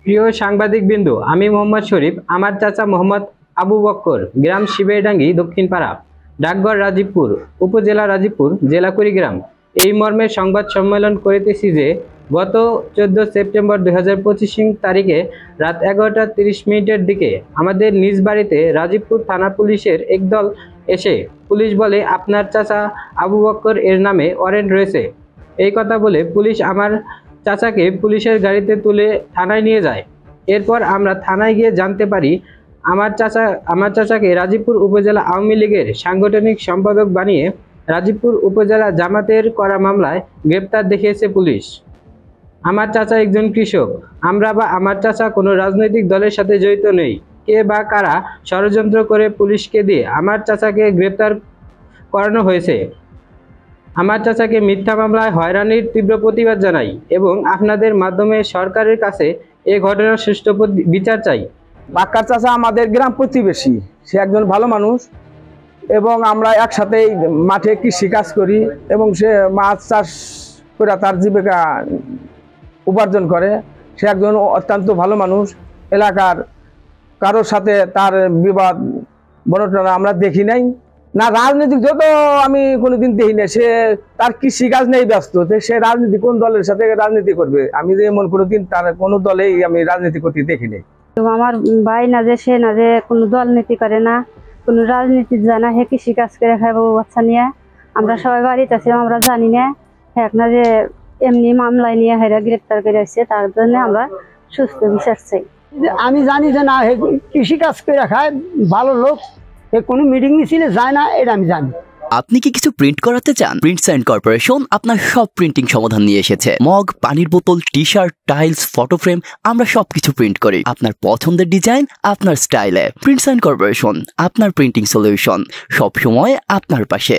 প্রিয় সাংবাদিকবৃন্দ, আমি মোহাম্মদ শরীফ। আমার চাচা মোহাম্মদ আবু বক্কর, গ্রাম শিবেরডাঙ্গি, দক্ষিণ পাড়া, ডাকঘর রাজীবপুর, উপজেলা রাজীবপুর, জেলা কুড়িগ্রাম। এই মর্মে সংবাদ সম্মেলন করিতেছি যে গত 14 সেপ্টেম্বর 2025 তারিখে রাত 11:30 দিকে আমাদের নিজ বাড়িতে রাজীবপুর থানা পুলিশের একদল এসে পুলিশ বলে আপনার চাচা আবু বক্কর এর নামে ওয়ারেন্ট রয়েছে। এই কথা বলে পুলিশ আমার চাচাকে পুলিশের গাড়িতে তুলে থানায় নিয়ে যায়। এরপর আমরা থানায় গিয়ে জানতে পারি আমার চাচাকে রাজীবপুর উপজেলা আওয়ামী লীগের সাংগঠনিক সম্পাদক বানিয়ে রাজীবপুর উপজেলা জামাতের করা মামলায় গ্রেপ্তার দেখিয়েছে পুলিশ। আমার চাচা একজন কৃষক। আমরা বা আমার চাচা কোনো রাজনৈতিক দলের সাথে জড়িত নেই। কে বা কারা ষড়যন্ত্র করে পুলিশকে দিয়ে আমার চাচাকে গ্রেপ্তার করানো হয়েছে। আমার চাচাকে মিথ্যা মামলায় হয়রানির তীব্র প্রতিবাদ জানাই এবং আপনাদের মাধ্যমে সরকারের কাছে এ ঘটনার সুষ্ঠু বিচার চাই। বাক্কার চাচা আমাদের গ্রাম প্রতিবেশী, সে একজন ভালো মানুষ এবং আমরা একসাথেই মাঠে কৃষি কাজ করি এবং সে মাছ চাষ করে তার জীবিকা উপার্জন করে। সে একজন অত্যন্ত ভালো মানুষ। এলাকার কারোর সাথে তার বিবাদ বনটনা আমরা দেখি নাই, না রাজনৈতিক যত আমি কোনোদিন দেখি না। সে তার কৃষি কাজ নেই ব্যস্ত, সে রাজনীতি কোন দলের সাথে রাজনীতি করবে? আমি যে এমন কোনোদিন তার কোনো দলেই আমি রাজনীতি করতে দেখি নাই। আমার ভাই না যে সে না যে কোনো দল নীতি করে না, কোনো রাজনীতি জানা, হে কৃষি কাজ করে খায় বউ বাচ্চা নিয়ে। আমরা সবাই বাড়িতে আছি, আমরা জানি না হ্যাঁ না যে এমনি মামলায় নিয়ে হেরা গ্রেপ্তার করে আসছে, তার জন্য আমরা সুস্থ বিচার চাই। আমি জানি যে না কৃষি কাজ করে খায়, ভালো লোক, কোনো মিটিং মিছিলে যায় না, এটা আমি জানি। আপনি কি কিছু প্রিন্ট করাতে চান? প্রিন্টস এন্ড কর্পোরেশন আপনার সব প্রিন্টিং সমাধান নিয়ে এসেছে। মগ, পানির বোতল, T shirt, tiles, photo frame, আমরা সবকিছু প্রিন্ট করি আপনার পছন্দের ডিজাইন, আপনার স্টাইলে। প্রিন্টস এন্ড কর্পোরেশন, আপনার প্রিন্টিং সলিউশন, সব সময় আপনার পাশে।